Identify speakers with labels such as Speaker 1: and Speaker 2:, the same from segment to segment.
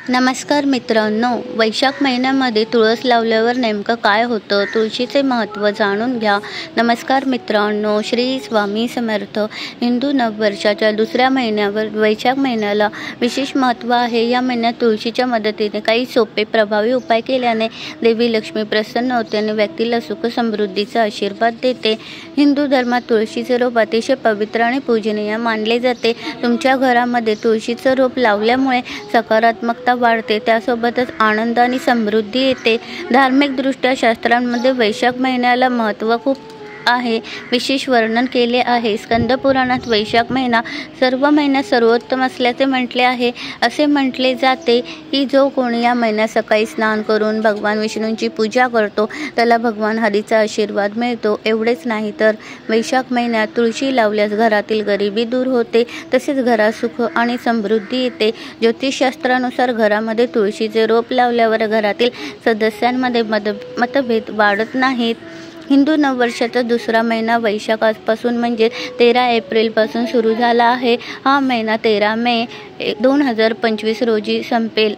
Speaker 1: नमस्कार मित्रांनो, वैशाख महिन्यामध्ये तुळस लावल्यावर नेमकं काय होतं, तुळशीचे महत्त्व जाणून घ्या. नमस्कार मित्रांनो, श्री स्वामी समर्थ. हिंदू नववर्षाच्या दुसऱ्या महिन्यावर वैशाख महिन्याला विशेष महत्त्व आहे. या महिन्यात तुळशीच्या मदतीने काही सोपे प्रभावी उपाय केल्याने देवी लक्ष्मी प्रसन्न होते आणि व्यक्तीला सुख समृद्धीचा आशीर्वाद देते. हिंदू धर्मात तुळशीचे रोप अतिशय पवित्र आणि पूजनीय मानले जाते. तुमच्या घरामध्ये तुळशीचं रोप लावल्यामुळे सकारात्मकता वाढते, त्यासोबतच आनंद आणि समृद्धी येते. धार्मिकदृष्ट्या शास्त्रांमध्ये वैशाख महिन्याला महत्त्व खूप आहे. विशेष वर्णन केले आहे. स्कंद पुराणात वैशाख महिना सर्व महिन्यात सर्वोत्तम असल्याचे म्हटले आहे. असे म्हटले जाते की जो कोणी या महिन्यात सकाळी स्नान करून भगवान विष्णूंची पूजा करतो त्याला भगवान हरीचा आशीर्वाद मिळतो. एवढेच नाही तर वैशाख महिन्यात तुळशी लावल्यास घरातील गरिबी दूर होते, तसेच घरात सुख आणि समृद्धी येते. ज्योतिषशास्त्रानुसार घरामध्ये तुळशीचे रोप लावल्यावर घरातील सदस्यांमध्ये मतभेद वाढत नाहीत. हिंदू नववर्षाचा दुसरा महिना वैशाखापासून म्हणजे 13 एप्रिलपासून सुरू झाला आहे. हा महिना 13 मे 2025 रोजी संपेल.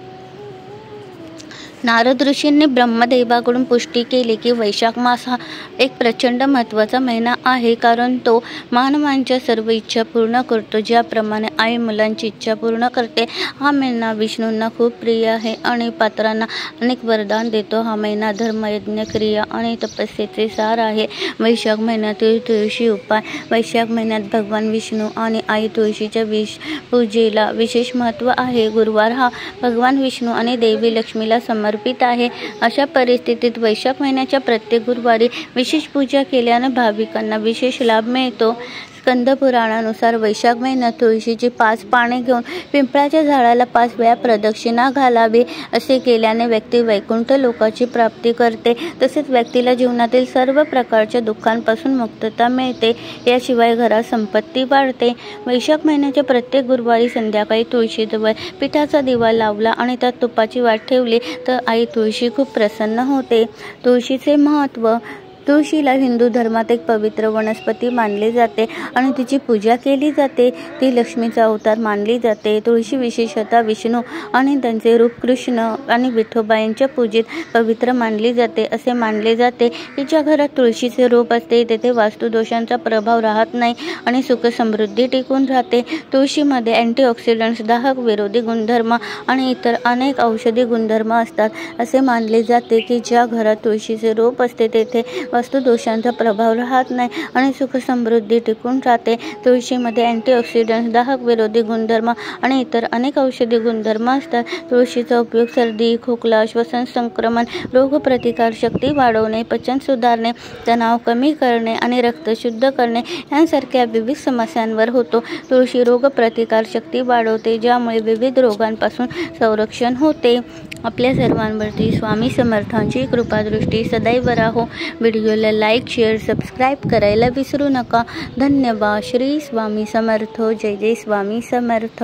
Speaker 1: नारद ऋषींनी ब्रह्मदेवाकडून पुष्टी केली की वैशाख मास हा एक प्रचंड महत्त्वाचा महिना आहे, कारण तो मानवांच्या सर्व इच्छा पूर्ण करतो. ज्याप्रमाणे आई मुलांची इच्छा पूर्ण करते, हा महिना विष्णूंना खूप प्रिय आहे आणि पात्रांना अनेक वरदान देतो. हा महिना धर्म, यज्ञ, क्रिया आणि तपस्येचे सार आहे. वैशाख महिन्यातील तुळशी उपाय. वैशाख महिन्यात भगवान विष्णू आणि आई तुळशीच्या पूजेला विशेष महत्त्व आहे. गुरुवार हा भगवान विष्णू आणि देवी लक्ष्मीला समर्पित आहे. अशा परिस्थितीत वैशाख महिन्याच्या प्रत्येक गुरुवारी विशेष पूजा केल्याने भाविकांना विशेष लाभ मिळतो. स्कंद पुराणानुसार वैशाख महिन्यात तुळशीची 5 पाने घेऊन पिंपळाच्या झाडाला 5 वेळा प्रदक्षिणा घालावी. असे केल्याने व्यक्ती वैकुंठ लोकाची प्राप्ती करते, तसेच व्यक्तीला जीवनातील सर्व प्रकारच्या दुःखांपासून मुक्तता मिळते. याशिवाय घरात संपत्ती वाढते. वैशाख महिन्याच्या प्रत्येक गुरुवारी संध्याकाळी तुळशीजवळ पिठाचा दिवा लावला आणि त्यात तुपाची वाट ठेवली तर आई तुळशी खूप प्रसन्न होते. तुळशीचे महत्त्व. तुळशीला हिंदू धर्मात एक पवित्र वनस्पती मानले जाते आणि तिची पूजा केली जाते. ती लक्ष्मीचा अवतार मानली जाते. तुळशी विशेषतः विष्णू आणि त्यांचे रूप कृष्ण आणि विठोबा यांच्या पूजेत पवित्र मानली जाते. असे मानले जाते की ज्या घरात तुळशीचे रोप असते तेथे वास्तुदोषांचा प्रभाव राहत नाही आणि सुख समृद्धी टिकून राहते. तुळशीमध्ये अँटीऑक्सिडंट्स, दाहक विरोधी गुणधर्म आणि इतर अनेक औषधी गुणधर्म असतात. असे मानले जाते की ज्या घरात तुळशीचे रोप असते तेथे वास्तुदोषांचा प्रभाव राहत नाही आणि सुख समृद्धी टिकून राहते. तुळशीमध्ये अँटीऑक्सिडंट्स, दाहक विरोधी गुणधर्म आणि इतर अनेक औषधी गुणधर्म असतात. तुळशीचा उपयोग सर्दी, खोकला, श्वसन संक्रमण, रोगप्रतिकारशक्ती वाढवणे, पचन सुधारणे, तणाव कमी करणे आणि रक्त शुद्ध करणे यांसारख्या विविध समस्यांवर होतो. तुळशी रोगप्रतिकारशक्ती वाढवते, ज्यामुळे विविध रोगांपासून संरक्षण होते. आपल्या सर्वांवरती स्वामी समर्थांची कृपादृष्टी सदैव राहो. व्हिडिओला लाईक, शेअर, सबस्क्राईब करायला विसरू नका. धन्यवाद. श्री स्वामी समर्थ. जय जय स्वामी समर्थ.